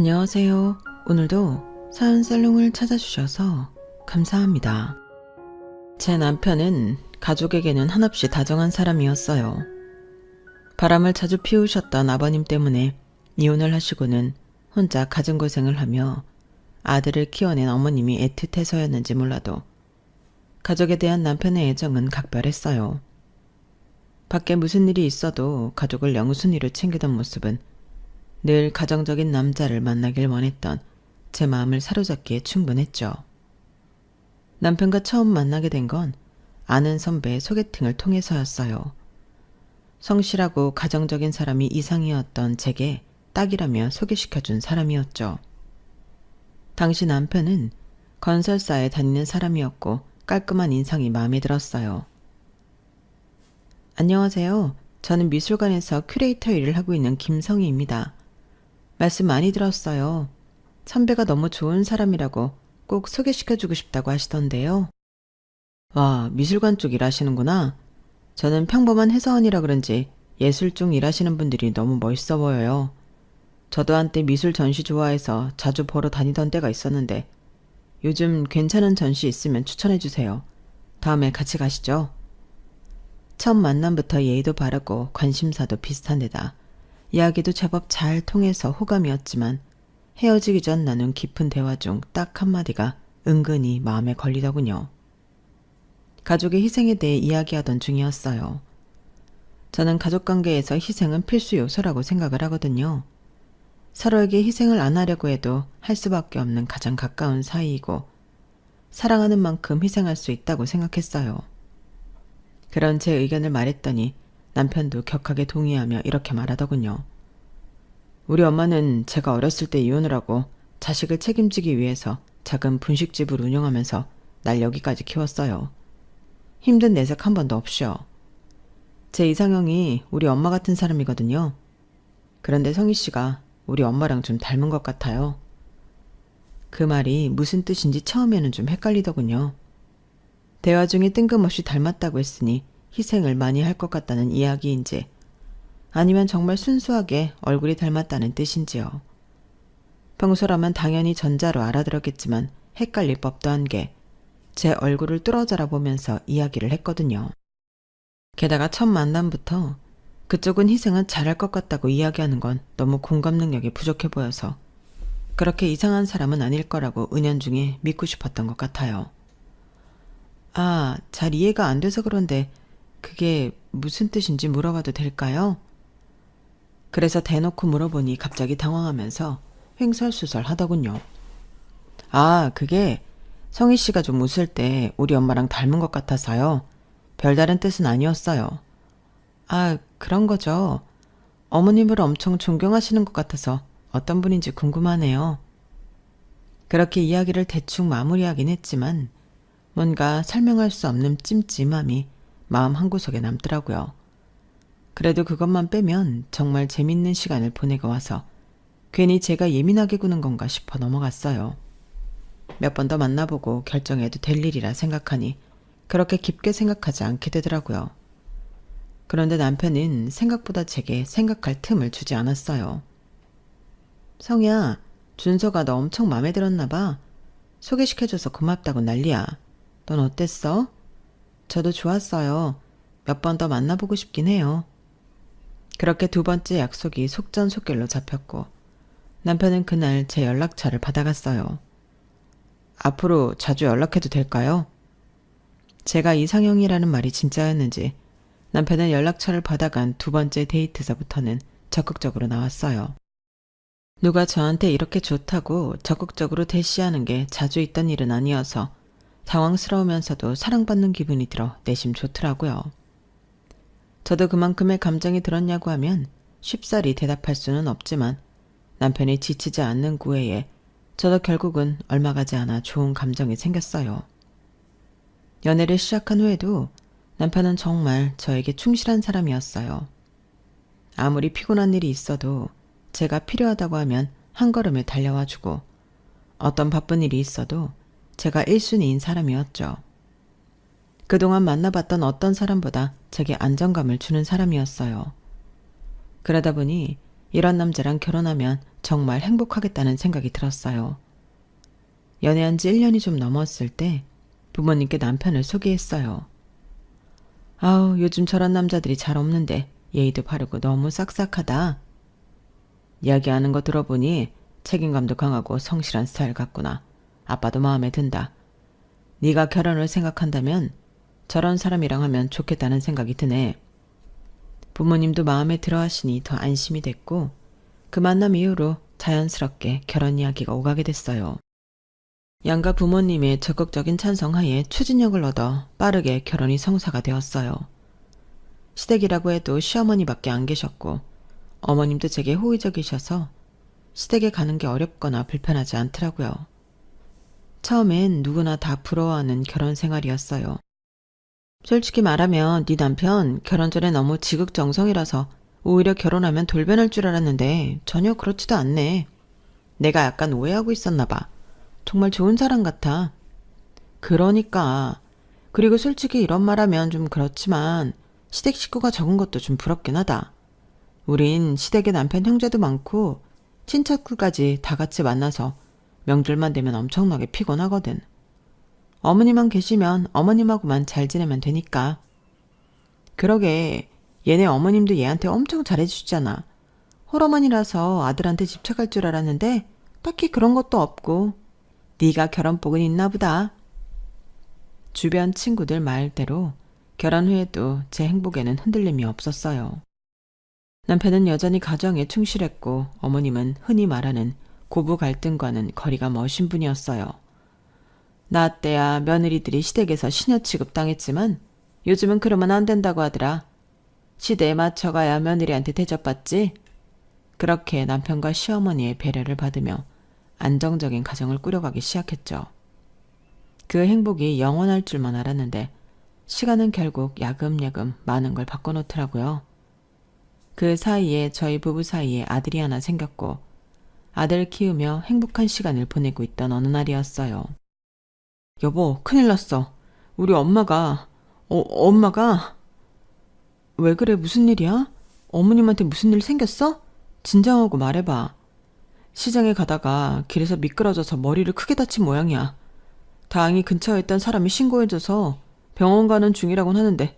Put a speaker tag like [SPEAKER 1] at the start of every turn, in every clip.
[SPEAKER 1] 안녕하세요. 오늘도 사연 살롱을 찾아주셔서 감사합니다. 제 남편은 가족에게는 한없이 다정한 사람이었어요. 바람을 자주 피우셨던 아버님 때문에 이혼을 하시고는 혼자 갖은 고생을 하며 아들을 키워낸 어머님이 애틋해서였는지 몰라도 가족에 대한 남편의 애정은 각별했어요. 밖에 무슨 일이 있어도 가족을 영순위로 챙기던 모습은 늘 가정적인 남자를 만나길 원했던 제 마음을 사로잡기에 충분했죠. 남편과 처음 만나게 된 건 아는 선배의 소개팅을 통해서였어요. 성실하고 가정적인 사람이 이상이었던 제게 딱이라며 소개시켜준 사람이었죠. 당시 남편은 건설사에 다니는 사람이었고 깔끔한 인상이 마음에 들었어요. 안녕하세요. 저는 미술관에서 큐레이터 일을 하고 있는 김성희입니다. 말씀 많이 들었어요. 선배가 너무 좋은 사람이라고 꼭 소개시켜주고 싶다고 하시던데요. 와, 미술관 쪽 일하시는구나. 저는 평범한 회사원이라 그런지 예술 쪽 일하시는 분들이 너무 멋있어 보여요. 저도 한때 미술 전시 좋아해서 자주 보러 다니던 때가 있었는데 요즘 괜찮은 전시 있으면 추천해주세요. 다음에 같이 가시죠. 첫 만남부터 예의도 바르고 관심사도 비슷한 데다 이야기도 제법 잘 통해서 호감이었지만 헤어지기 전 나눈 깊은 대화 중 딱 한마디가 은근히 마음에 걸리더군요. 가족의 희생에 대해 이야기하던 중이었어요. 저는 가족관계에서 희생은 필수 요소라고 생각을 하거든요. 서로에게 희생을 안 하려고 해도 할 수밖에 없는 가장 가까운 사이이고 사랑하는 만큼 희생할 수 있다고 생각했어요. 그런 제 의견을 말했더니 남편도 격하게 동의하며 이렇게 말하더군요. 우리 엄마는 제가 어렸을 때 이혼을 하고 자식을 책임지기 위해서 작은 분식집을 운영하면서 날 여기까지 키웠어요. 힘든 내색 한 번도 없이요. 제 이상형이 우리 엄마 같은 사람이거든요. 그런데 성희 씨가 우리 엄마랑 좀 닮은 것 같아요. 그 말이 무슨 뜻인지 처음에는 좀 헷갈리더군요. 대화 중에 뜬금없이 닮았다고 했으니 희생을 많이 할 것 같다는 이야기인지 아니면 정말 순수하게 얼굴이 닮았다는 뜻인지요. 평소라면 당연히 전자로 알아들었겠지만 헷갈릴 법도 한 게 제 얼굴을 뚫어져라 보면서 이야기를 했거든요. 게다가 첫 만남부터 그쪽은 희생은 잘할 것 같다고 이야기하는 건 너무 공감 능력이 부족해 보여서 그렇게 이상한 사람은 아닐 거라고 은연중에 믿고 싶었던 것 같아요. 아, 잘 이해가 안 돼서 그런데 그게 무슨 뜻인지 물어봐도 될까요? 그래서 대놓고 물어보니 갑자기 당황하면서 횡설수설 하더군요. 아, 그게 성희 씨가 좀 웃을 때 우리 엄마랑 닮은 것 같아서요. 별다른 뜻은 아니었어요. 아, 그런 거죠. 어머님을 엄청 존경하시는 것 같아서 어떤 분인지 궁금하네요. 그렇게 이야기를 대충 마무리하긴 했지만 뭔가 설명할 수 없는 찜찜함이 마음 한구석에 남더라고요. 그래도 그것만 빼면 정말 재밌는 시간을 보내고 와서 괜히 제가 예민하게 구는 건가 싶어 넘어갔어요. 몇 번 더 만나보고 결정해도 될 일이라 생각하니 그렇게 깊게 생각하지 않게 되더라고요. 그런데 남편은 생각보다 제게 생각할 틈을 주지 않았어요. 성희야, 준서가 너 엄청 마음에 들었나 봐. 소개시켜줘서 고맙다고 난리야. 넌 어땠어? 저도 좋았어요. 몇 번 더 만나보고 싶긴 해요. 그렇게 두 번째 약속이 속전속결로 잡혔고 남편은 그날 제 연락처를 받아갔어요. 앞으로 자주 연락해도 될까요? 제가 이상형이라는 말이 진짜였는지 남편은 연락처를 받아간 두 번째 데이트서부터는 적극적으로 나왔어요. 누가 저한테 이렇게 좋다고 적극적으로 대시하는 게 자주 있던 일은 아니어서 당황스러우면서도 사랑받는 기분이 들어 내심 좋더라고요. 저도 그만큼의 감정이 들었냐고 하면 쉽사리 대답할 수는 없지만 남편이 지치지 않는 구애에 저도 결국은 얼마 가지 않아 좋은 감정이 생겼어요. 연애를 시작한 후에도 남편은 정말 저에게 충실한 사람이었어요. 아무리 피곤한 일이 있어도 제가 필요하다고 하면 한 걸음에 달려와주고 어떤 바쁜 일이 있어도 제가 1순위인 사람이었죠. 그동안 만나봤던 어떤 사람보다 제게 안정감을 주는 사람이었어요. 그러다 보니 이런 남자랑 결혼하면 정말 행복하겠다는 생각이 들었어요. 연애한 지 1년이 좀 넘었을 때 부모님께 남편을 소개했어요. 아우, 요즘 저런 남자들이 잘 없는데 예의도 바르고 너무 싹싹하다. 이야기하는 거 들어보니 책임감도 강하고 성실한 스타일 같구나. 아빠도 마음에 든다. 네가 결혼을 생각한다면 저런 사람이랑 하면 좋겠다는 생각이 드네. 부모님도 마음에 들어 하시니 더 안심이 됐고 그 만남 이후로 자연스럽게 결혼 이야기가 오가게 됐어요. 양가 부모님의 적극적인 찬성하에 추진력을 얻어 빠르게 결혼이 성사가 되었어요. 시댁이라고 해도 시어머니밖에 안 계셨고 어머님도 제게 호의적이셔서 시댁에 가는 게 어렵거나 불편하지 않더라고요. 처음엔 누구나 다 부러워하는 결혼 생활이었어요. 솔직히 말하면 네 남편 결혼 전에 너무 지극정성이라서 오히려 결혼하면 돌변할 줄 알았는데 전혀 그렇지도 않네. 내가 약간 오해하고 있었나 봐. 정말 좋은 사람 같아. 그러니까. 그리고 솔직히 이런 말하면 좀 그렇지만 시댁 식구가 적은 것도 좀 부럽긴 하다. 우린 시댁에 남편 형제도 많고 친척들까지 다 같이 만나서 명절만 되면 엄청나게 피곤하거든. 어머니만 계시면 어머님하고만 잘 지내면 되니까. 그러게 얘네 어머님도 얘한테 엄청 잘해주잖아. 홀어머니라서 아들한테 집착할 줄 알았는데 딱히 그런 것도 없고 네가 결혼복은 있나 보다. 주변 친구들 말대로 결혼 후에도 제 행복에는 흔들림이 없었어요. 남편은 여전히 가정에 충실했고 어머님은 흔히 말하는 고부 갈등과는 거리가 먼 분이었어요. 나 때야 며느리들이 시댁에서 시녀 취급 당했지만 요즘은 그러면 안 된다고 하더라. 시대에 맞춰가야 며느리한테 대접받지. 그렇게 남편과 시어머니의 배려를 받으며 안정적인 가정을 꾸려가기 시작했죠. 그 행복이 영원할 줄만 알았는데 시간은 결국 야금야금 많은 걸 바꿔놓더라고요. 그 사이에 저희 부부 사이에 아들이 하나 생겼고 아들 키우며 행복한 시간을 보내고 있던 어느 날이었어요. 여보, 큰일 났어. 우리 엄마가 왜 그래? 무슨 일이야? 어머님한테 무슨 일 생겼어? 진정하고 말해봐. 시장에 가다가 길에서 미끄러져서 머리를 크게 다친 모양이야. 다행히 근처에 있던 사람이 신고해줘서 병원 가는 중이라고는 하는데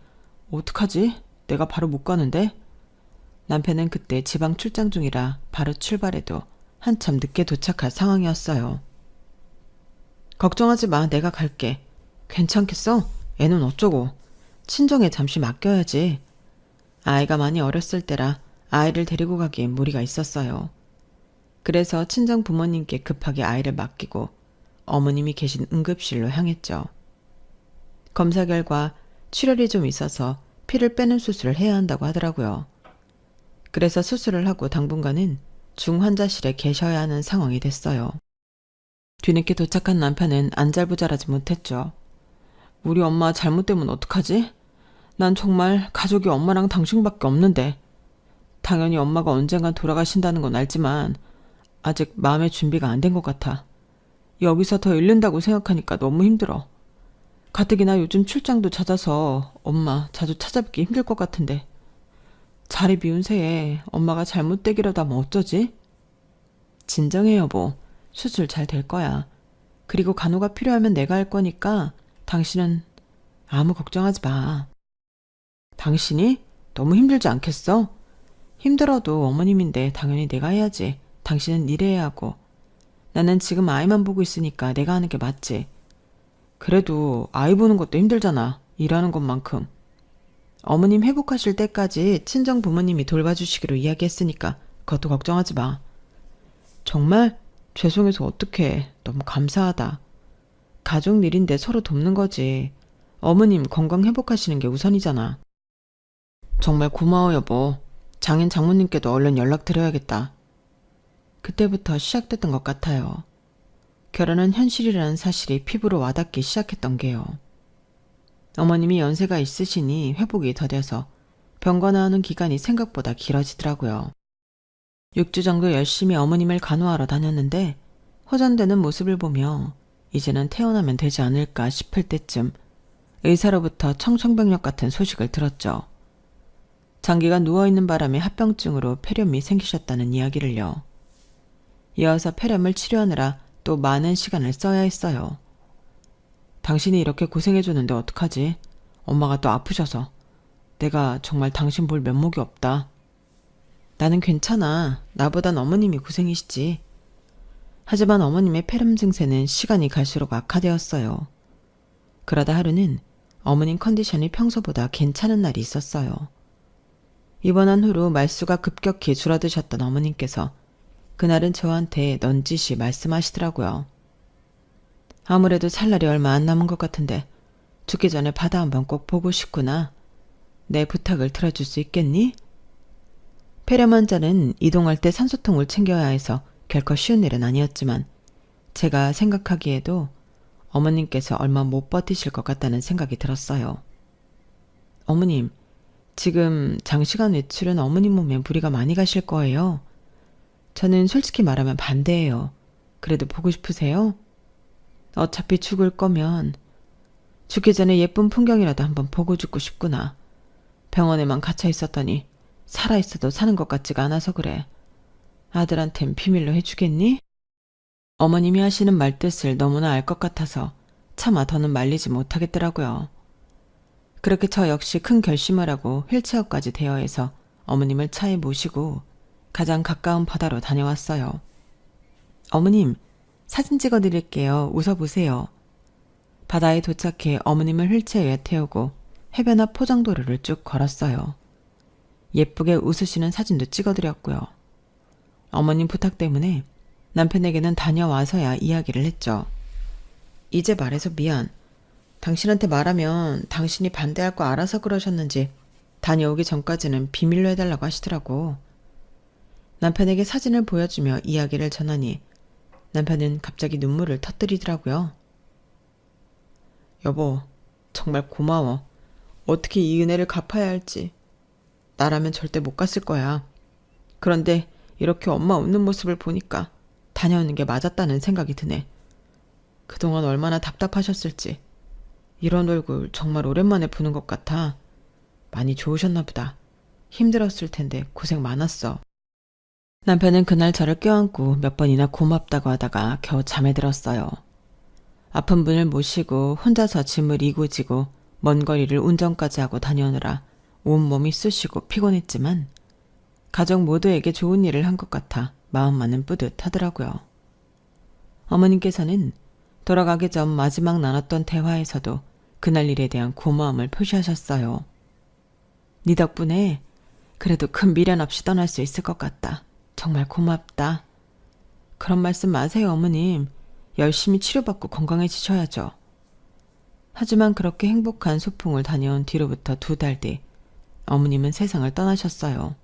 [SPEAKER 1] 어떡하지? 내가 바로 못 가는데? 남편은 그때 지방 출장 중이라 바로 출발해도 한참 늦게 도착할 상황이었어요. 걱정하지 마. 내가 갈게. 괜찮겠어? 애는 어쩌고. 친정에 잠시 맡겨야지. 아이가 많이 어렸을 때라 아이를 데리고 가기엔 무리가 있었어요. 그래서 친정 부모님께 급하게 아이를 맡기고 어머님이 계신 응급실로 향했죠. 검사 결과 출혈이 좀 있어서 피를 빼는 수술을 해야 한다고 하더라고요. 그래서 수술을 하고 당분간은 중환자실에 계셔야 하는 상황이 됐어요. 뒤늦게 도착한 남편은 안절부절하지 못했죠. 우리 엄마 잘못되면 어떡하지? 난 정말 가족이 엄마랑 당신밖에 없는데. 당연히 엄마가 언젠간 돌아가신다는 건 알지만 아직 마음의 준비가 안 된 것 같아. 여기서 더 잃는다고 생각하니까 너무 힘들어. 가뜩이나 요즘 출장도 잦아서 엄마 자주 찾아뵙기 힘들 것 같은데. 자리 비운 새에 엄마가 잘못되기라도 하면 어쩌지? 진정해 여보. 수술 잘 될 거야. 그리고 간호가 필요하면 내가 할 거니까 당신은 아무 걱정하지 마. 당신이? 너무 힘들지 않겠어? 힘들어도 어머님인데 당연히 내가 해야지. 당신은 일해야 하고. 나는 지금 아이만 보고 있으니까 내가 하는 게 맞지. 그래도 아이 보는 것도 힘들잖아. 일하는 것만큼. 어머님 회복하실 때까지 친정 부모님이 돌봐주시기로 이야기했으니까 그것도 걱정하지 마. 정말? 죄송해서 어떡해. 너무 감사하다. 가족 일인데 서로 돕는 거지. 어머님 건강 회복하시는 게 우선이잖아. 정말 고마워 여보. 장인 장모님께도 얼른 연락드려야겠다. 그때부터 시작됐던 것 같아요. 결혼은 현실이라는 사실이 피부로 와닿기 시작했던 게요. 어머님이 연세가 있으시니 회복이 더뎌서 병관하는 기간이 생각보다 길어지더라고요. 6주 정도 열심히 어머님을 간호하러 다녔는데 호전되는 모습을 보며 이제는 퇴원하면 되지 않을까 싶을 때쯤 의사로부터 청천벽력 같은 소식을 들었죠. 장기간 누워있는 바람에 합병증으로 폐렴이 생기셨다는 이야기를요. 이어서 폐렴을 치료하느라 또 많은 시간을 써야 했어요. 당신이 이렇게 고생해줬는데 어떡하지? 엄마가 또 아프셔서. 내가 정말 당신 볼 면목이 없다. 나는 괜찮아. 나보단 어머님이 고생이시지. 하지만 어머님의 폐렴 증세는 시간이 갈수록 악화되었어요. 그러다 하루는 어머님 컨디션이 평소보다 괜찮은 날이 있었어요. 입원한 후로 말수가 급격히 줄어드셨던 어머님께서 그날은 저한테 넌지시 말씀하시더라고요. 아무래도 살 날이 얼마 안 남은 것 같은데 죽기 전에 바다 한번 꼭 보고 싶구나. 내 부탁을 들어줄 수 있겠니? 폐렴 환자는 이동할 때 산소통을 챙겨야 해서 결코 쉬운 일은 아니었지만 제가 생각하기에도 어머님께서 얼마 못 버티실 것 같다는 생각이 들었어요. 어머님, 지금 장시간 외출은 어머님 몸에 무리가 많이 가실 거예요. 저는 솔직히 말하면 반대예요. 그래도 보고 싶으세요? 어차피 죽을 거면 죽기 전에 예쁜 풍경이라도 한번 보고 죽고 싶구나. 병원에만 갇혀 있었더니 살아있어도 사는 것 같지가 않아서 그래. 아들한텐 비밀로 해주겠니? 어머님이 하시는 말뜻을 너무나 알 것 같아서 차마 더는 말리지 못하겠더라고요. 그렇게 저 역시 큰 결심을 하고 휠체어까지 대여해서 어머님을 차에 모시고 가장 가까운 바다로 다녀왔어요. 어머님, 사진 찍어드릴게요. 웃어보세요. 바다에 도착해 어머님을 휠체어에 태우고 해변 앞 포장도로를 쭉 걸었어요. 예쁘게 웃으시는 사진도 찍어드렸고요. 어머님 부탁 때문에 남편에게는 다녀와서야 이야기를 했죠. 이제 말해서 미안. 당신한테 말하면 당신이 반대할 거 알아서 그러셨는지 다녀오기 전까지는 비밀로 해달라고 하시더라고. 남편에게 사진을 보여주며 이야기를 전하니 남편은 갑자기 눈물을 터뜨리더라고요. 여보, 정말 고마워. 어떻게 이 은혜를 갚아야 할지. 나라면 절대 못 갔을 거야. 그런데 이렇게 엄마 웃는 모습을 보니까 다녀오는 게 맞았다는 생각이 드네. 그동안 얼마나 답답하셨을지. 이런 얼굴 정말 오랜만에 보는 것 같아. 많이 좋으셨나 보다. 힘들었을 텐데 고생 많았어. 남편은 그날 저를 껴안고 몇 번이나 고맙다고 하다가 겨우 잠에 들었어요. 아픈 분을 모시고 혼자서 짐을 이고 지고 먼 거리를 운전까지 하고 다녀오느라 온몸이 쑤시고 피곤했지만 가족 모두에게 좋은 일을 한 것 같아 마음만은 뿌듯하더라고요. 어머님께서는 돌아가기 전 마지막 나눴던 대화에서도 그날 일에 대한 고마움을 표시하셨어요. 네 덕분에 그래도 큰 미련 없이 떠날 수 있을 것 같다. 정말 고맙다. 그런 말씀 마세요, 어머님. 열심히 치료받고 건강해지셔야죠. 하지만 그렇게 행복한 소풍을 다녀온 뒤로부터 2달 뒤 어머님은 세상을 떠나셨어요.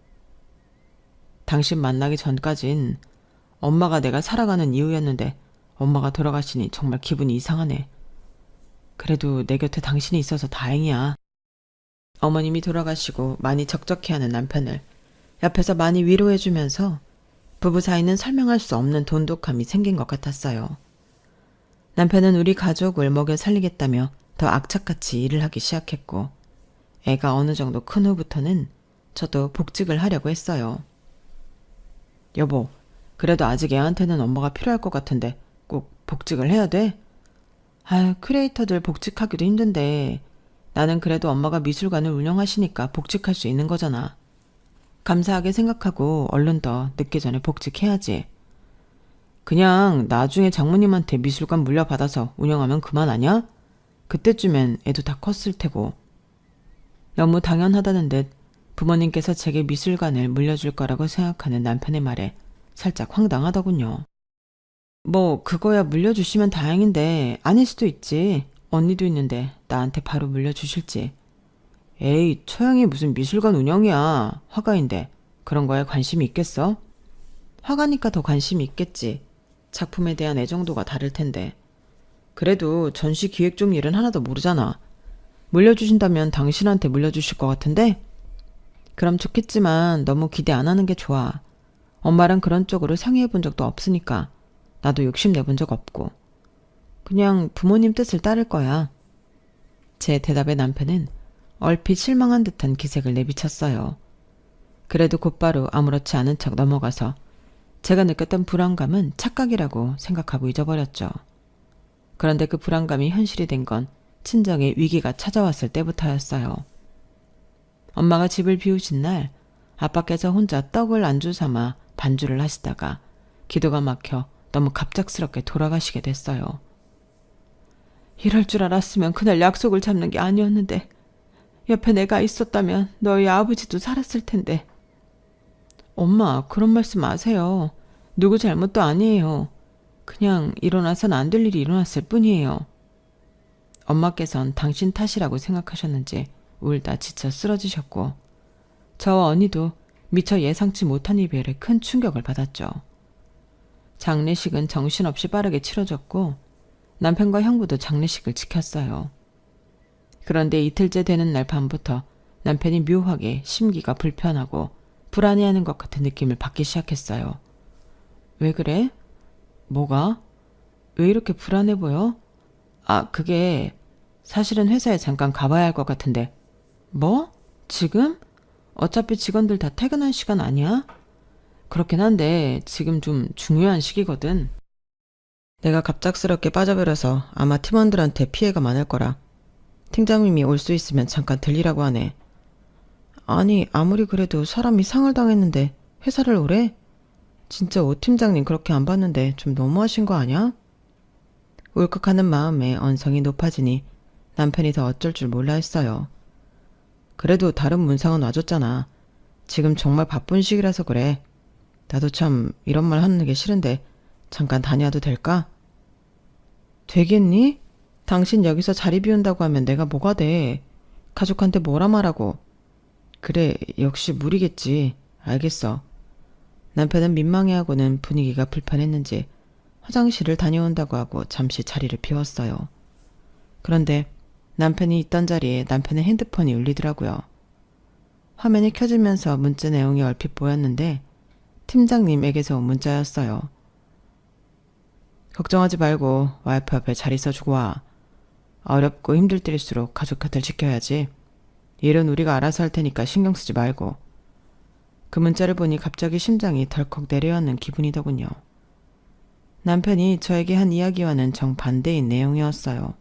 [SPEAKER 1] 당신 만나기 전까진 엄마가 내가 살아가는 이유였는데 엄마가 돌아가시니 정말 기분이 이상하네. 그래도 내 곁에 당신이 있어서 다행이야. 어머님이 돌아가시고 많이 적적해하는 남편을 옆에서 많이 위로해주면서 부부 사이는 설명할 수 없는 돈독함이 생긴 것 같았어요. 남편은 우리 가족을 먹여 살리겠다며 더 악착같이 일을 하기 시작했고 애가 어느 정도 큰 후부터는 저도 복직을 하려고 했어요. 여보, 그래도 아직 애한테는 엄마가 필요할 것 같은데 꼭 복직을 해야 돼? 아유, 크리에이터들 복직하기도 힘든데 나는 그래도 엄마가 미술관을 운영하시니까 복직할 수 있는 거잖아. 감사하게 생각하고 얼른 더 늦기 전에 복직해야지. 그냥 나중에 장모님한테 미술관 물려받아서 운영하면 그만 아냐? 그때쯤엔 애도 다 컸을 테고. 너무 당연하다는 듯 부모님께서 제게 미술관을 물려줄 거라고 생각하는 남편의 말에 살짝 황당하더군요. 뭐 그거야 물려주시면 다행인데 아닐 수도 있지. 언니도 있는데 나한테 바로 물려주실지. 에이, 처형이 무슨 미술관 운영이야. 화가인데 그런 거에 관심이 있겠어? 화가니까 더 관심이 있겠지. 작품에 대한 애정도가 다를 텐데. 그래도 전시 기획 쪽 일은 하나도 모르잖아. 물려주신다면 당신한테 물려주실 것 같은데? 그럼 좋겠지만 너무 기대 안 하는 게 좋아. 엄마랑 그런 쪽으로 상의해 본 적도 없으니까 나도 욕심내본 적 없고. 그냥 부모님 뜻을 따를 거야. 제 대답에 남편은 얼핏 실망한 듯한 기색을 내비쳤어요. 그래도 곧바로 아무렇지 않은 척 넘어가서 제가 느꼈던 불안감은 착각이라고 생각하고 잊어버렸죠. 그런데 그 불안감이 현실이 된 건 친정의 위기가 찾아왔을 때부터였어요. 엄마가 집을 비우신 날 아빠께서 혼자 떡을 안주 삼아 반주를 하시다가 기도가 막혀 너무 갑작스럽게 돌아가시게 됐어요. 이럴 줄 알았으면 그날 약속을 잡는 게 아니었는데 옆에 내가 있었다면 너희 아버지도 살았을 텐데. 엄마, 그런 말씀 마세요. 누구 잘못도 아니에요. 그냥 일어나선 안 될 일이 일어났을 뿐이에요. 엄마께선 당신 탓이라고 생각하셨는지 울다 지쳐 쓰러지셨고 저와 언니도 미처 예상치 못한 이별에 큰 충격을 받았죠. 장례식은 정신없이 빠르게 치러졌고 남편과 형부도 장례식을 지켰어요. 그런데 이틀째 되는 날 밤부터 남편이 묘하게 심기가 불편하고 불안해하는 것 같은 느낌을 받기 시작했어요. 왜 그래? 뭐가? 왜 이렇게 불안해 보여? 그게 사실은 회사에 잠깐 가봐야 할 것 같은데. 뭐? 지금? 어차피 직원들 다 퇴근한 시간 아니야? 그렇긴 한데 지금 좀 중요한 시기거든. 내가 갑작스럽게 빠져버려서 아마 팀원들한테 피해가 많을 거라. 팀장님이 올 수 있으면 잠깐 들리라고 하네. 아니, 아무리 그래도 사람이 상을 당했는데 회사를 오래? 진짜 오 팀장님 그렇게 안 봤는데 좀 너무하신 거 아니야? 울컥하는 마음에 언성이 높아지니 남편이 더 어쩔 줄 몰라 했어요. 그래도 다른 문상은 와줬잖아. 지금 정말 바쁜 시기라서 그래. 나도 참 이런 말 하는 게 싫은데 잠깐 다녀와도 될까? 되겠니? 당신 여기서 자리 비운다고 하면 내가 뭐가 돼? 가족한테 뭐라 말하고. 그래, 역시 무리겠지. 알겠어. 남편은 민망해하고는 분위기가 불편했는지 화장실을 다녀온다고 하고 잠시 자리를 비웠어요. 그런데 남편이 있던 자리에 남편의 핸드폰이 울리더라고요. 화면이 켜지면서 문자 내용이 얼핏 보였는데 팀장님에게서 온 문자였어요. 걱정하지 말고 와이프 앞에 잘 있어주고 와. 어렵고 힘들 때일수록 가족 곁을 지켜야지. 일은 우리가 알아서 할 테니까 신경 쓰지 말고. 그 문자를 보니 갑자기 심장이 덜컥 내려앉는 기분이더군요. 남편이 저에게 한 이야기와는 정반대인 내용이었어요.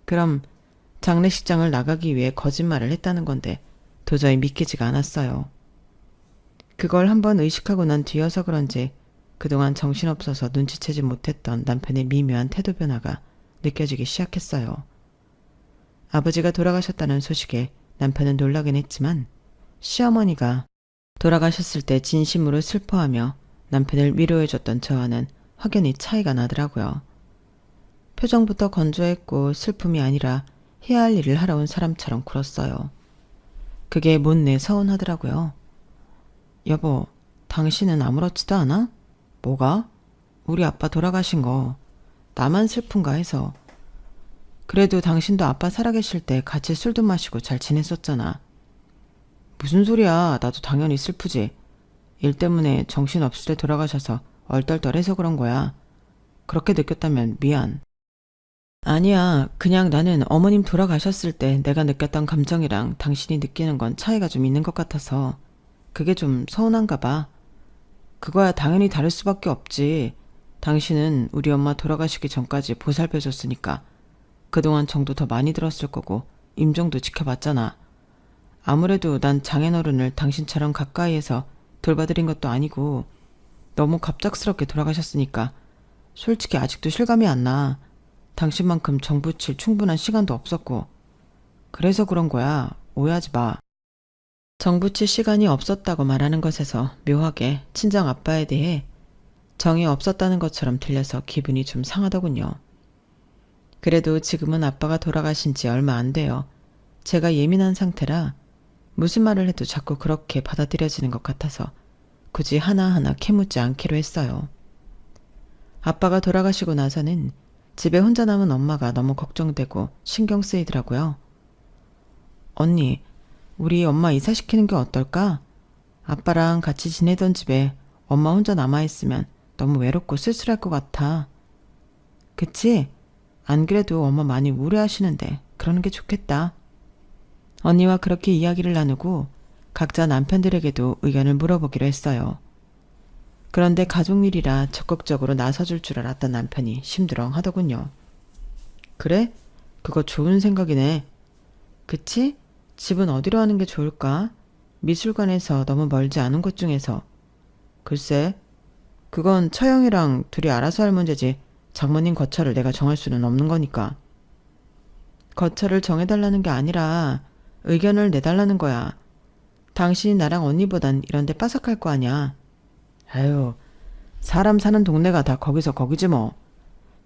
[SPEAKER 1] 그럼 장례식장을 나가기 위해 거짓말을 했다는 건데 도저히 믿기지가 않았어요. 그걸 한번 의식하고 난 뒤여서 그런지 그동안 정신없어서 눈치채지 못했던 남편의 미묘한 태도 변화가 느껴지기 시작했어요. 아버지가 돌아가셨다는 소식에 남편은 놀라긴 했지만 시어머니가 돌아가셨을 때 진심으로 슬퍼하며 남편을 위로해줬던 저와는 확연히 차이가 나더라고요. 표정부터 건조했고 슬픔이 아니라 해야 할 일을 하러 온 사람처럼 굴었어요. 그게 못내 서운하더라고요. 여보, 당신은 아무렇지도 않아? 뭐가? 우리 아빠 돌아가신 거 나만 슬픈가 해서. 그래도 당신도 아빠 살아계실 때 같이 술도 마시고 잘 지냈었잖아. 무슨 소리야. 나도 당연히 슬프지. 일 때문에 정신없을 때 돌아가셔서 얼떨떨해서 그런 거야. 그렇게 느꼈다면 미안. 아니야. 그냥 나는 어머님 돌아가셨을 때 내가 느꼈던 감정이랑 당신이 느끼는 건 차이가 좀 있는 것 같아서 그게 좀 서운한가 봐. 그거야 당연히 다를 수밖에 없지. 당신은 우리 엄마 돌아가시기 전까지 보살펴줬으니까 그동안 정도 더 많이 들었을 거고 임종도 지켜봤잖아. 아무래도 난 장인어른을 당신처럼 가까이에서 돌봐드린 것도 아니고 너무 갑작스럽게 돌아가셨으니까 솔직히 아직도 실감이 안 나. 당신만큼 정 붙일 충분한 시간도 없었고. 그래서 그런 거야. 오해하지 마. 정 붙일 시간이 없었다고 말하는 것에서 묘하게 친정 아빠에 대해 정이 없었다는 것처럼 들려서 기분이 좀 상하더군요. 그래도 지금은 아빠가 돌아가신 지 얼마 안 돼요. 제가 예민한 상태라 무슨 말을 해도 자꾸 그렇게 받아들여지는 것 같아서 굳이 하나하나 캐묻지 않기로 했어요. 아빠가 돌아가시고 나서는 집에 혼자 남은 엄마가 너무 걱정되고 신경 쓰이더라고요. 언니, 우리 엄마 이사시키는 게 어떨까? 아빠랑 같이 지내던 집에 엄마 혼자 남아있으면 너무 외롭고 쓸쓸할 것 같아. 그치? 안 그래도 엄마 많이 우울해하시는데 그러는 게 좋겠다. 언니와 그렇게 이야기를 나누고 각자 남편들에게도 의견을 물어보기로 했어요. 그런데 가족 일이라 적극적으로 나서줄 줄 알았던 남편이 심드렁하더군요. 그래? 그거 좋은 생각이네. 그치? 집은 어디로 하는 게 좋을까? 미술관에서 너무 멀지 않은 곳 중에서. 글쎄, 그건 처형이랑 둘이 알아서 할 문제지 장모님 거처를 내가 정할 수는 없는 거니까. 거처를 정해달라는 게 아니라 의견을 내달라는 거야. 당신이 나랑 언니보단 이런 데 빠삭할 거 아니야. 아유, 사람 사는 동네가 다 거기서 거기지 뭐.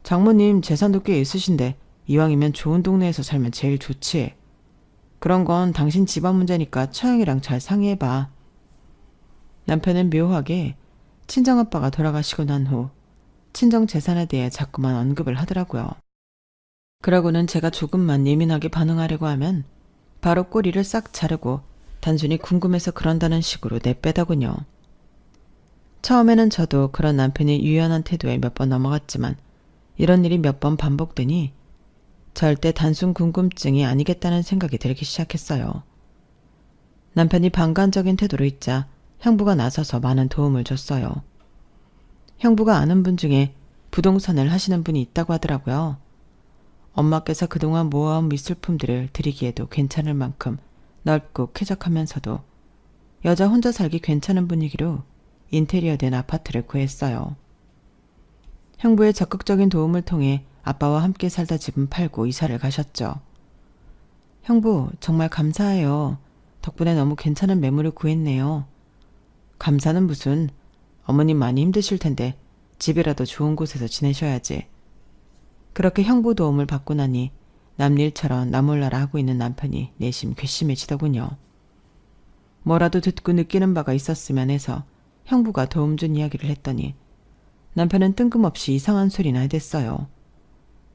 [SPEAKER 1] 장모님 재산도 꽤 있으신데 이왕이면 좋은 동네에서 살면 제일 좋지. 그런 건 당신 집안 문제니까 처형이랑 잘 상의해봐. 남편은 묘하게 친정아빠가 돌아가시고 난 후 친정 재산에 대해 자꾸만 언급을 하더라고요. 그러고는 제가 조금만 예민하게 반응하려고 하면 바로 꼬리를 싹 자르고 단순히 궁금해서 그런다는 식으로 내빼더군요. 처음에는 저도 그런 남편의 유연한 태도에 몇 번 넘어갔지만 이런 일이 몇 번 반복되니 절대 단순 궁금증이 아니겠다는 생각이 들기 시작했어요. 남편이 방관적인 태도로 있자 형부가 나서서 많은 도움을 줬어요. 형부가 아는 분 중에 부동산을 하시는 분이 있다고 하더라고요. 엄마께서 그동안 모아온 미술품들을 드리기에도 괜찮을 만큼 넓고 쾌적하면서도 여자 혼자 살기 괜찮은 분위기로 인테리어 된 아파트를 구했어요. 형부의 적극적인 도움을 통해 아빠와 함께 살다 집은 팔고 이사를 가셨죠. 형부, 정말 감사해요. 덕분에 너무 괜찮은 매물을 구했네요. 감사는 무슨, 어머님 많이 힘드실 텐데 집이라도 좋은 곳에서 지내셔야지. 그렇게 형부 도움을 받고 나니 남일처럼 나몰라라 하고 있는 남편이 내심 괘씸해지더군요. 뭐라도 듣고 느끼는 바가 있었으면 해서 형부가 도움 준 이야기를 했더니 남편은 뜬금없이 이상한 소리나 해댔어요.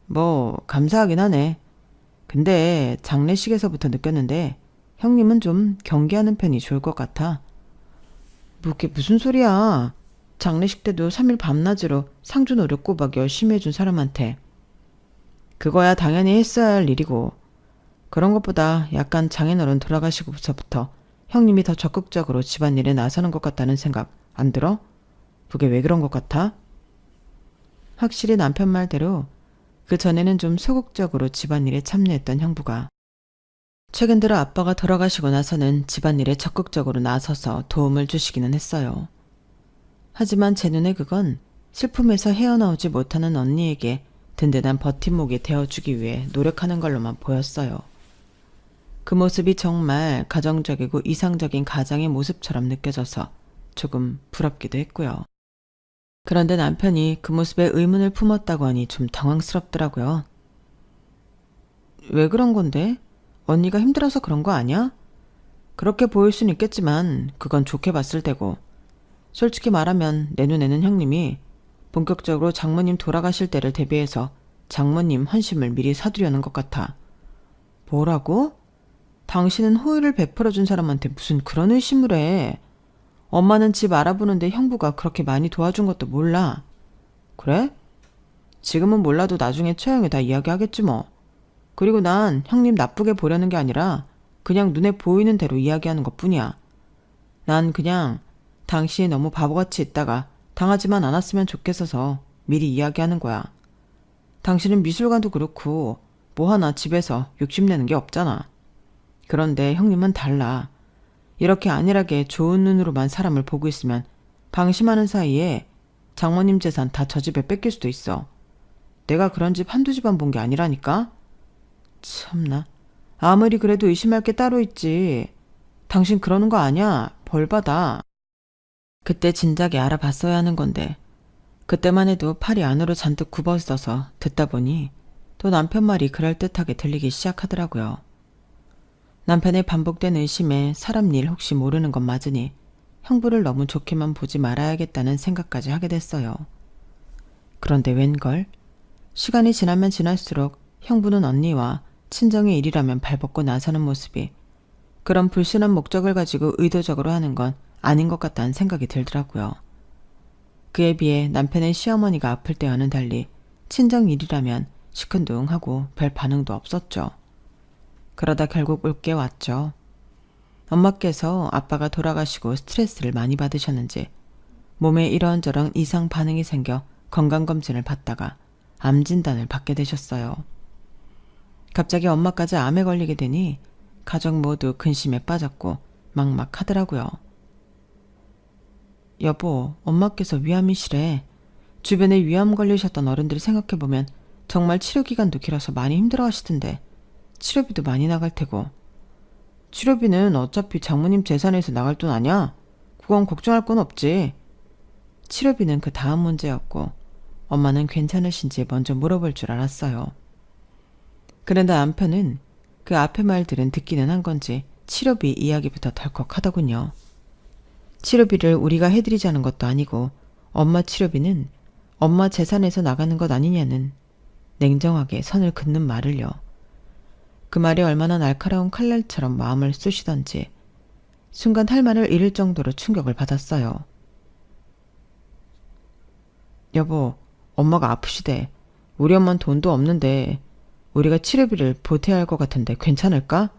[SPEAKER 1] 뭐 감사하긴 하네. 근데 장례식에서부터 느꼈는데 형님은 좀 경계하는 편이 좋을 것 같아. 그게 무슨 소리야. 장례식 때도 3일 밤낮으로 상주 노릇 꼬박 열심히 해준 사람한테. 그거야 당연히 했어야 할 일이고 그런 것보다 약간 장인어른 돌아가시고서부터 형님이 더 적극적으로 집안일에 나서는 것 같다는 생각 안 들어? 그게 왜 그런 것 같아? 확실히 남편 말대로 그 전에는 좀 소극적으로 집안일에 참여했던 형부가 최근 들어 아빠가 돌아가시고 나서는 집안일에 적극적으로 나서서 도움을 주시기는 했어요. 하지만 제 눈에 그건 슬픔에서 헤어나오지 못하는 언니에게 든든한 버팀목이 되어주기 위해 노력하는 걸로만 보였어요. 그 모습이 정말 가정적이고 이상적인 가장의 모습처럼 느껴져서 조금 부럽기도 했고요. 그런데 남편이 그 모습에 의문을 품었다고 하니 좀 당황스럽더라고요. 왜 그런 건데? 언니가 힘들어서 그런 거 아니야? 그렇게 보일 순 있겠지만 그건 좋게 봤을 테고 솔직히 말하면 내 눈에는 형님이 본격적으로 장모님 돌아가실 때를 대비해서 장모님 헌심을 미리 사두려는 것 같아. 뭐라고? 당신은 호의를 베풀어준 사람한테 무슨 그런 의심을 해. 엄마는 집 알아보는데 형부가 그렇게 많이 도와준 것도 몰라. 그래? 지금은 몰라도 나중에 처형에 다 이야기하겠지 뭐. 그리고 난 형님 나쁘게 보려는 게 아니라 그냥 눈에 보이는 대로 이야기하는 것뿐이야. 난 그냥 당신이 너무 바보같이 있다가 당하지만 않았으면 좋겠어서 미리 이야기하는 거야. 당신은 미술관도 그렇고 뭐 하나 집에서 욕심내는 게 없잖아. 그런데 형님은 달라. 이렇게 안일하게 좋은 눈으로만 사람을 보고 있으면 방심하는 사이에 장모님 재산 다 저 집에 뺏길 수도 있어. 내가 그런 집 한두 집안 본 게 아니라니까? 참나. 아무리 그래도 의심할 게 따로 있지. 당신 그러는 거 아니야. 벌 받아. 그때 진작에 알아봤어야 하는 건데 그때만 해도 팔이 안으로 잔뜩 굽어있어서 듣다 보니 또 남편 말이 그럴듯하게 들리기 시작하더라고요. 남편의 반복된 의심에 사람 일 혹시 모르는 것 맞으니 형부를 너무 좋게만 보지 말아야겠다는 생각까지 하게 됐어요. 그런데 웬걸? 시간이 지나면 지날수록 형부는 언니와 친정의 일이라면 발벗고 나서는 모습이 그런 불순한 목적을 가지고 의도적으로 하는 건 아닌 것 같다는 생각이 들더라고요. 그에 비해 남편의 시어머니가 아플 때와는 달리 친정 일이라면 시큰둥하고 별 반응도 없었죠. 그러다 결국 올게 왔죠. 엄마께서 아빠가 돌아가시고 스트레스를 많이 받으셨는지 몸에 이런저런 이상 반응이 생겨 건강검진을 받다가 암 진단을 받게 되셨어요. 갑자기 엄마까지 암에 걸리게 되니 가족 모두 근심에 빠졌고 막막하더라고요. 여보, 엄마께서 위암이시래. 주변에 위암 걸리셨던 어른들이 생각해보면 정말 치료기간도 길어서 많이 힘들어하시던데 치료비도 많이 나갈 테고. 치료비는 어차피 장모님 재산에서 나갈 돈 아냐? 그건 걱정할 건 없지. 치료비는 그 다음 문제였고 엄마는 괜찮으신지 먼저 물어볼 줄 알았어요. 그런데 남편은 그 앞의 말들은 듣기는 한 건지 치료비 이야기부터 덜컥하더군요. 치료비를 우리가 해드리자는 것도 아니고 엄마 치료비는 엄마 재산에서 나가는 것 아니냐는 냉정하게 선을 긋는 말을요. 그 말이 얼마나 날카로운 칼날처럼 마음을 쑤시던지 순간 할 말을 잃을 정도로 충격을 받았어요. 여보, 엄마가 아프시대. 우리 엄마는 돈도 없는데 우리가 치료비를 보태야 할 것 같은데 괜찮을까?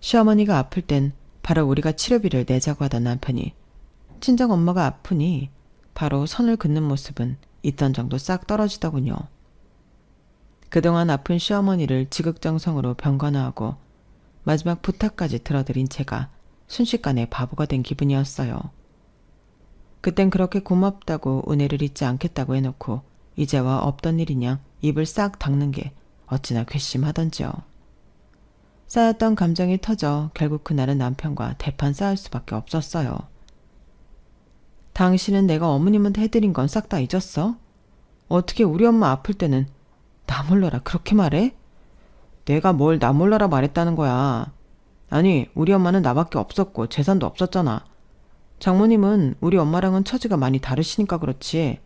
[SPEAKER 1] 시어머니가 아플 땐 바로 우리가 치료비를 내자고 하던 남편이 친정 엄마가 아프니 바로 선을 긋는 모습은 있던 정도 싹 떨어지더군요. 그동안 아픈 시어머니를 지극정성으로 병간호하고 마지막 부탁까지 들어드린 제가 순식간에 바보가 된 기분이었어요. 그땐 그렇게 고맙다고 은혜를 잊지 않겠다고 해놓고 이제와 없던 일이냐 입을 싹 닦는 게 어찌나 괘씸하던지요. 쌓였던 감정이 터져 결국 그날은 남편과 대판 싸울 수밖에 없었어요. 당신은 내가 어머님한테 해드린 건 싹 다 잊었어? 어떻게 우리 엄마 아플 때는 나 몰라라 그렇게 말해? 내가 뭘 나 몰라라 말했다는 거야. 아니, 우리 엄마는 나밖에 없었고 재산도 없었잖아. 장모님은 우리 엄마랑은 처지가 많이 다르시니까 그렇지.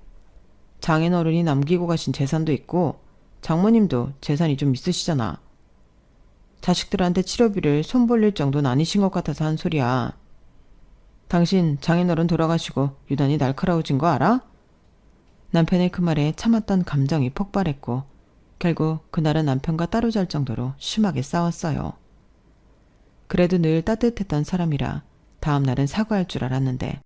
[SPEAKER 1] 장인어른이 남기고 가신 재산도 있고 장모님도 재산이 좀 있으시잖아. 자식들한테 치료비를 손벌릴 정도는 아니신 것 같아서 한 소리야. 당신 장인어른 돌아가시고 유난히 날카로워진 거 알아? 남편의 그 말에 참았던 감정이 폭발했고 결국 그날은 남편과 따로 잘 정도로 심하게 싸웠어요. 그래도 늘 따뜻했던 사람이라 다음 날은 사과할 줄 알았는데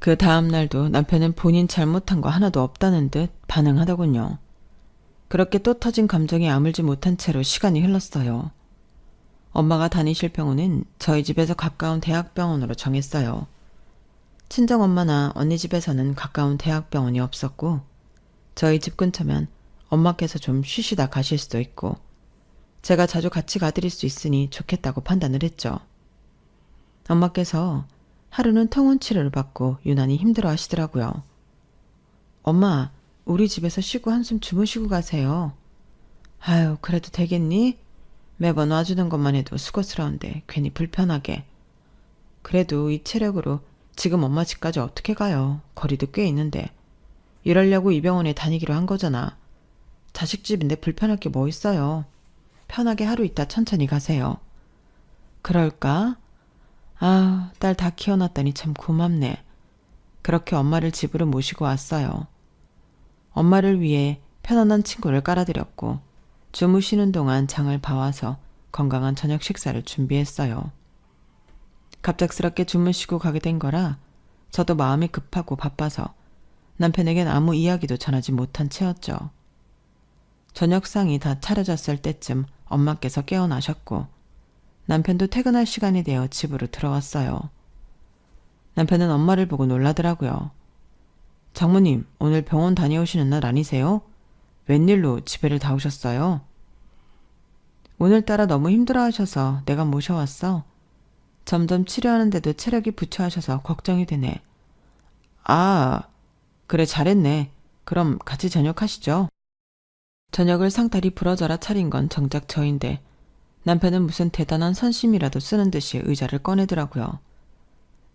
[SPEAKER 1] 그 다음 날도 남편은 본인 잘못한 거 하나도 없다는 듯 반응하더군요. 그렇게 또 터진 감정에 아물지 못한 채로 시간이 흘렀어요. 엄마가 다니실 병원은 저희 집에서 가까운 대학병원으로 정했어요. 친정엄마나 언니 집에서는 가까운 대학병원이 없었고 저희 집 근처면 엄마께서 좀 쉬시다 가실 수도 있고 제가 자주 같이 가드릴 수 있으니 좋겠다고 판단을 했죠. 엄마께서 하루는 통원 치료를 받고 유난히 힘들어 하시더라고요. 엄마, 우리 집에서 쉬고 한숨 주무시고 가세요. 아유, 그래도 되겠니? 매번 와주는 것만 해도 수고스러운데 괜히 불편하게. 그래도 이 체력으로 지금 엄마 집까지 어떻게 가요? 거리도 꽤 있는데. 이러려고 이 병원에 다니기로 한 거잖아. 자식 집인데 불편할 게 뭐 있어요. 편하게 하루 있다 천천히 가세요. 그럴까? 아, 딸 다 키워놨다니 참 고맙네. 그렇게 엄마를 집으로 모시고 왔어요. 엄마를 위해 편안한 친구를 깔아드렸고 주무시는 동안 장을 봐와서 건강한 저녁 식사를 준비했어요. 갑작스럽게 주무시고 가게 된 거라 저도 마음이 급하고 바빠서 남편에겐 아무 이야기도 전하지 못한 채였죠. 저녁상이 다 차려졌을 때쯤 엄마께서 깨어나셨고 남편도 퇴근할 시간이 되어 집으로 들어왔어요. 남편은 엄마를 보고 놀라더라고요. 장모님, 오늘 병원 다녀오시는 날 아니세요? 웬일로 집에를 다 오셨어요? 오늘따라 너무 힘들어하셔서 내가 모셔왔어. 점점 치료하는데도 체력이 부처하셔서 걱정이 되네. 아, 그래 잘했네. 그럼 같이 저녁하시죠. 저녁을 상다리 부러져라 차린 건 정작 저인데 남편은 무슨 대단한 선심이라도 쓰는 듯이 의자를 꺼내더라고요.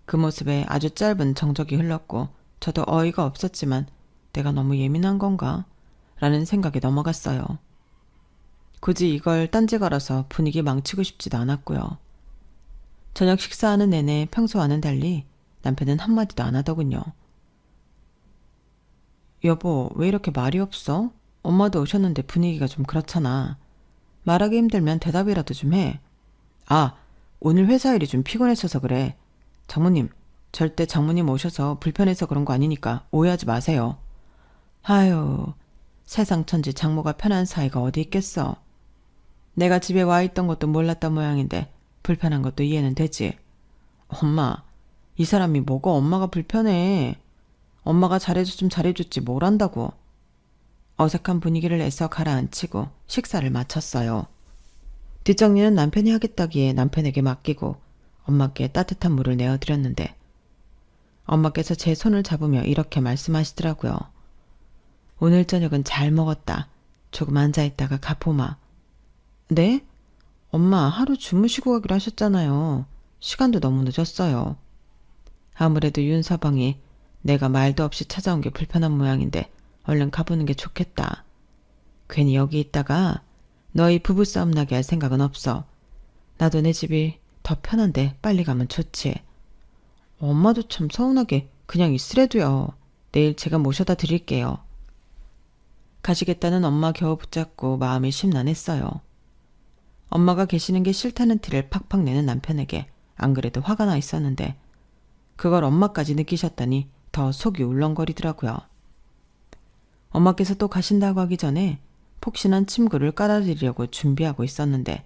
[SPEAKER 1] 그 모습에 아주 짧은 정적이 흘렀고 저도 어이가 없었지만 내가 너무 예민한 건가? 라는 생각이 넘어갔어요. 굳이 이걸 딴지 걸어서 분위기 망치고 싶지도 않았고요. 저녁 식사하는 내내 평소와는 달리 남편은 한마디도 안 하더군요. 여보, 왜 이렇게 말이 없어? 엄마도 오셨는데 분위기가 좀 그렇잖아. 말하기 힘들면 대답이라도 좀 해. 아, 오늘 회사 일이 좀 피곤했어서 그래. 장모님, 절대 장모님 오셔서 불편해서 그런 거 아니니까 오해하지 마세요. 아유, 세상 천지 장모가 편한 사이가 어디 있겠어. 내가 집에 와 있던 것도 몰랐던 모양인데 불편한 것도 이해는 되지. 엄마, 이 사람이 뭐가 엄마가 불편해. 엄마가 잘해줬으면 잘해줬지 뭘 한다고. 어색한 분위기를 애써 가라앉히고 식사를 마쳤어요. 뒷정리는 남편이 하겠다기에 남편에게 맡기고 엄마께 따뜻한 물을 내어드렸는데 엄마께서 제 손을 잡으며 이렇게 말씀하시더라고요. 오늘 저녁은 잘 먹었다. 조금 앉아있다가 가보마. 네? 엄마 하루 주무시고 가기로 하셨잖아요. 시간도 너무 늦었어요. 아무래도 윤서방이 내가 말도 없이 찾아온 게 불편한 모양인데 얼른 가보는 게 좋겠다. 괜히 여기 있다가 너희 부부싸움 나게 할 생각은 없어. 나도 내 집이 더 편한데 빨리 가면 좋지. 엄마도 참 서운하게 그냥 있으래도요. 내일 제가 모셔다 드릴게요. 가시겠다는 엄마 겨우 붙잡고 마음이 심란했어요. 엄마가 계시는 게 싫다는 티를 팍팍 내는 남편에게 안 그래도 화가 나 있었는데 그걸 엄마까지 느끼셨다니 더 속이 울렁거리더라고요. 엄마께서 또 가신다고 하기 전에 폭신한 침구를 깔아드리려고 준비하고 있었는데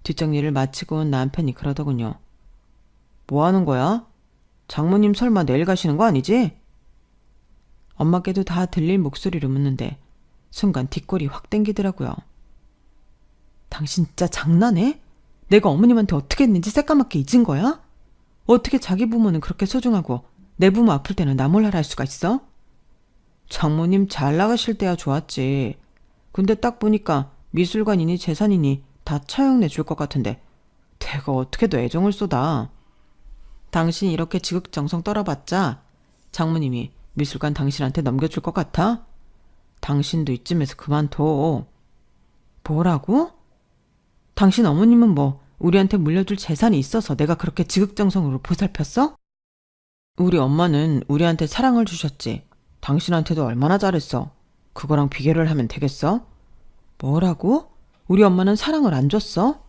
[SPEAKER 1] 뒷정리를 마치고 온 남편이 그러더군요. 뭐 하는 거야? 장모님 설마 내일 가시는 거 아니지? 엄마께도 다 들릴 목소리로 묻는데 순간 뒷골이 확 땡기더라고요. 당신 진짜 장난해? 내가 어머님한테 어떻게 했는지 새까맣게 잊은 거야? 어떻게 자기 부모는 그렇게 소중하고 내 부모 아플 때는 나 몰라라 할 수가 있어? 장모님 잘 나가실 때야 좋았지. 근데 딱 보니까 미술관이니 재산이니 다 처형내 줄 것 같은데 내가 어떻게 더 애정을 쏟아. 당신이 이렇게 지극정성 떨어봤자 장모님이 미술관 당신한테 넘겨줄 것 같아? 당신도 이쯤에서 그만둬. 뭐라고? 당신 어머님은 뭐 우리한테 물려줄 재산이 있어서 내가 그렇게 지극정성으로 보살폈어? 우리 엄마는 우리한테 사랑을 주셨지. 당신한테도 얼마나 잘했어. 그거랑 비교를 하면 되겠어? 뭐라고? 우리 엄마는 사랑을 안 줬어?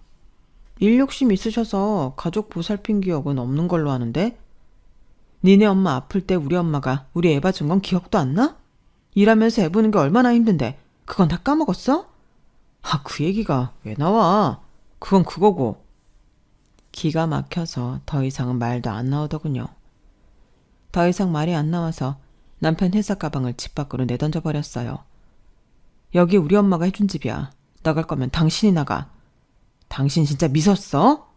[SPEAKER 1] 일 욕심 있으셔서 가족 보살핀 기억은 없는 걸로 아는데? 니네 엄마 아플 때 우리 엄마가 우리 애 봐준 건 기억도 안 나? 일하면서 애 보는 게 얼마나 힘든데 그건 다 까먹었어? 아, 그 얘기가 왜 나와? 그건 그거고. 기가 막혀서 더 이상은 말도 안 나오더군요. 더 이상 말이 안 나와서 남편 회사 가방을 집 밖으로 내던져 버렸어요. 여기 우리 엄마가 해준 집이야. 나갈 거면 당신이 나가. 당신 진짜 미쳤어?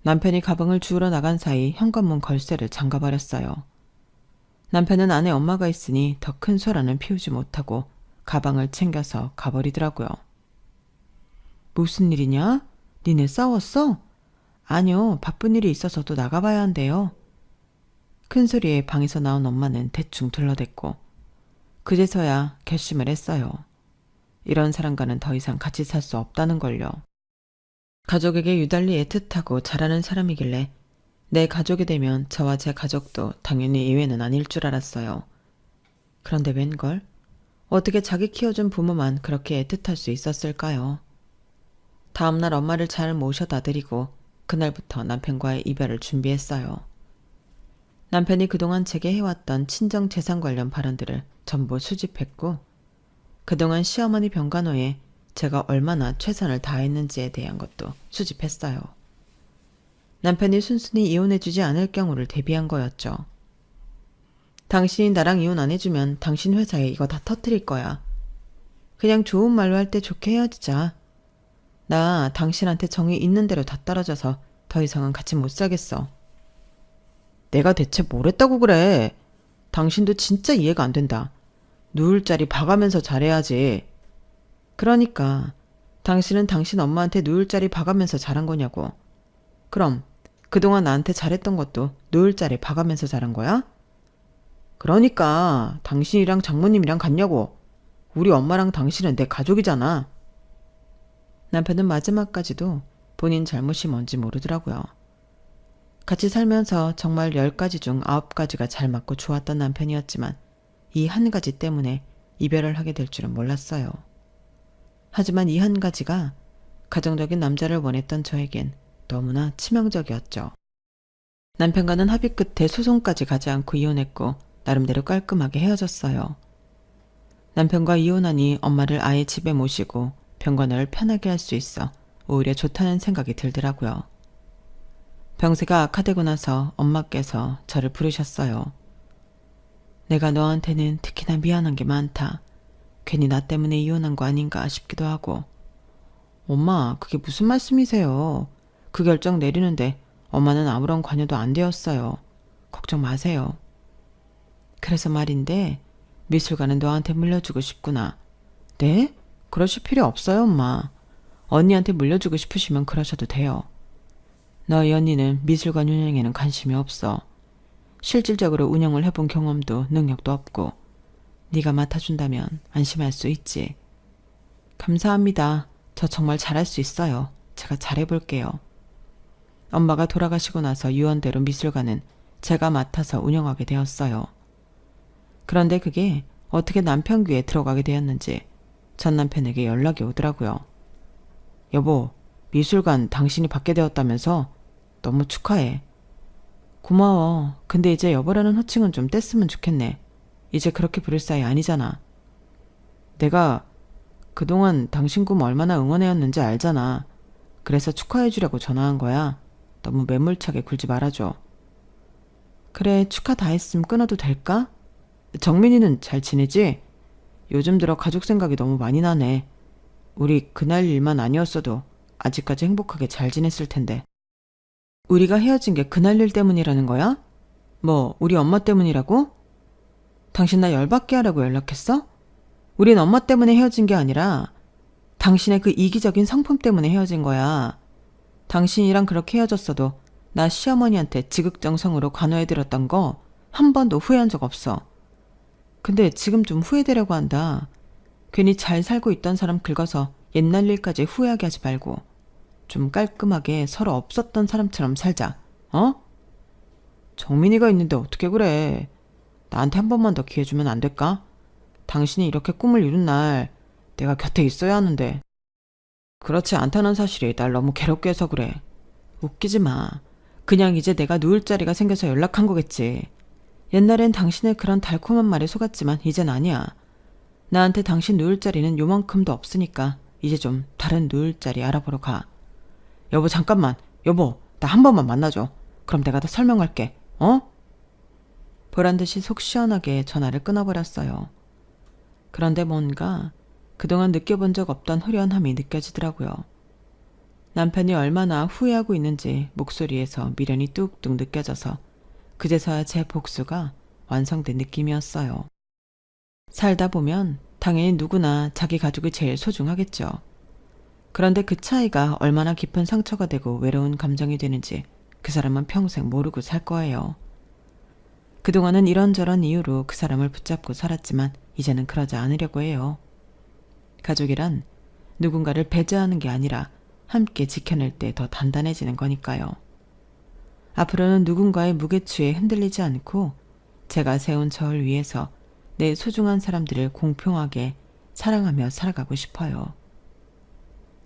[SPEAKER 1] 남편이 가방을 주우러 나간 사이 현관문 걸쇠를 잠가버렸어요. 남편은 안에 엄마가 있으니 더 큰 소란은 피우지 못하고 가방을 챙겨서 가버리더라고요. 무슨 일이냐? 니네 싸웠어? 아니요, 바쁜 일이 있어서 또 나가봐야 한대요. 큰 소리에 방에서 나온 엄마는 대충 둘러댔고 그제서야 결심을 했어요. 이런 사람과는 더 이상 같이 살 수 없다는 걸요. 가족에게 유달리 애틋하고 잘하는 사람이길래 내 가족이 되면 저와 제 가족도 당연히 이외는 아닐 줄 알았어요. 그런데 웬걸? 어떻게 자기 키워준 부모만 그렇게 애틋할 수 있었을까요? 다음날 엄마를 잘 모셔다 드리고 그날부터 남편과의 이별을 준비했어요. 남편이 그동안 제게 해왔던 친정 재산 관련 발언들을 전부 수집했고 그동안 시어머니 병간호에 제가 얼마나 최선을 다했는지에 대한 것도 수집했어요. 남편이 순순히 이혼해주지 않을 경우를 대비한 거였죠. 당신이 나랑 이혼 안 해주면 당신 회사에 이거 다 터뜨릴 거야. 그냥 좋은 말로 할 때 좋게 헤어지자. 나 당신한테 정이 있는 대로 다 떨어져서 더 이상은 같이 못 살겠어. 내가 대체 뭘 했다고 그래. 당신도 진짜 이해가 안 된다. 누울 자리 봐가면서 잘해야지. 그러니까 당신은 당신 엄마한테 누울 자리 봐가면서 잘한 거냐고. 그럼 그동안 나한테 잘했던 것도 누울 자리 봐가면서 잘한 거야? 그러니까 당신이랑 장모님이랑 같냐고. 우리 엄마랑 당신은 내 가족이잖아. 남편은 마지막까지도 본인 잘못이 뭔지 모르더라고요. 같이 살면서 정말 10가지 중 9가지가 잘 맞고 좋았던 남편이었지만 이 한 가지 때문에 이별을 하게 될 줄은 몰랐어요. 하지만 이 한 가지가 가정적인 남자를 원했던 저에겐 너무나 치명적이었죠. 남편과는 합의 끝에 소송까지 가지 않고 이혼했고 나름대로 깔끔하게 헤어졌어요. 남편과 이혼하니 엄마를 아예 집에 모시고 병관을 편하게 할 수 있어 오히려 좋다는 생각이 들더라고요. 병세가 악화되고 나서 엄마께서 저를 부르셨어요. 내가 너한테는 특히나 미안한 게 많다. 괜히 나 때문에 이혼한 거 아닌가 싶기도 하고. 엄마, 그게 무슨 말씀이세요? 그 결정 내리는데 엄마는 아무런 관여도 안 되었어요. 걱정 마세요. 그래서 말인데 미술관은 너한테 물려주고 싶구나. 네? 그러실 필요 없어요, 엄마. 언니한테 물려주고 싶으시면 그러셔도 돼요. 너희 언니는 미술관 운영에는 관심이 없어. 실질적으로 운영을 해본 경험도 능력도 없고 네가 맡아준다면 안심할 수 있지. 감사합니다. 저 정말 잘할 수 있어요. 제가 잘해볼게요. 엄마가 돌아가시고 나서 유언대로 미술관은 제가 맡아서 운영하게 되었어요. 그런데 그게 어떻게 남편 귀에 들어가게 되었는지 전 남편에게 연락이 오더라고요. 여보, 미술관 당신이 받게 되었다면서? 너무 축하해. 고마워. 근데 이제 여보라는 호칭은 좀 뗐으면 좋겠네. 이제 그렇게 부를 사이 아니잖아. 내가 그동안 당신 꿈 얼마나 응원해왔는지 알잖아. 그래서 축하해주려고 전화한 거야. 너무 매몰차게 굴지 말아줘. 그래, 축하 다 했음 끊어도 될까? 정민이는 잘 지내지? 요즘 들어 가족 생각이 너무 많이 나네. 우리 그날 일만 아니었어도 아직까지 행복하게 잘 지냈을 텐데. 우리가 헤어진 게 그날 일 때문이라는 거야? 뭐 우리 엄마 때문이라고? 당신 나 열받게 하라고 연락했어? 우린 엄마 때문에 헤어진 게 아니라 당신의 그 이기적인 성품 때문에 헤어진 거야. 당신이랑 그렇게 헤어졌어도 나 시어머니한테 지극정성으로 관여해드렸던 거 한 번도 후회한 적 없어. 근데 지금 좀 후회되려고 한다. 괜히 잘 살고 있던 사람 긁어서 옛날 일까지 후회하게 하지 말고 좀 깔끔하게 서로 없었던 사람처럼 살자. 어? 정민이가 있는데 어떻게 그래. 나한테 한 번만 더 기회 주면 안 될까? 당신이 이렇게 꿈을 이룬 날 내가 곁에 있어야 하는데. 그렇지 않다는 사실이 날 너무 괴롭게 해서 그래. 웃기지 마. 그냥 이제 내가 누울 자리가 생겨서 연락한 거겠지. 옛날엔 당신의 그런 달콤한 말에 속았지만 이젠 아니야. 나한테 당신 누울 자리는 요만큼도 없으니까 이제 좀 다른 누울 자리 알아보러 가. 여보 잠깐만. 여보 나 한 번만 만나줘. 그럼 내가 다 설명할게. 어? 보란듯이 속 시원하게 전화를 끊어버렸어요. 그런데 뭔가 그동안 느껴본 적 없던 후련함이 느껴지더라고요. 남편이 얼마나 후회하고 있는지 목소리에서 미련이 뚝뚝 느껴져서 그제서야 제 복수가 완성된 느낌이었어요. 살다 보면 당연히 누구나 자기 가족이 제일 소중하겠죠. 그런데 그 차이가 얼마나 깊은 상처가 되고 외로운 감정이 되는지 그 사람은 평생 모르고 살 거예요. 그동안은 이런저런 이유로 그 사람을 붙잡고 살았지만 이제는 그러지 않으려고 해요. 가족이란 누군가를 배제하는 게 아니라 함께 지켜낼 때 더 단단해지는 거니까요. 앞으로는 누군가의 무게추에 흔들리지 않고 제가 세운 절 위에서 내 소중한 사람들을 공평하게 사랑하며 살아가고 싶어요.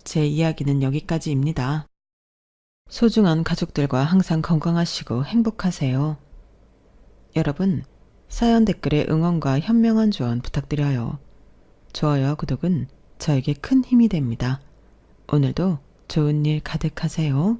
[SPEAKER 1] 제 이야기는 여기까지입니다. 소중한 가족들과 항상 건강하시고 행복하세요. 여러분, 사연 댓글에 응원과 현명한 조언 부탁드려요. 좋아요와 구독은 저에게 큰 힘이 됩니다. 오늘도 좋은 일 가득하세요.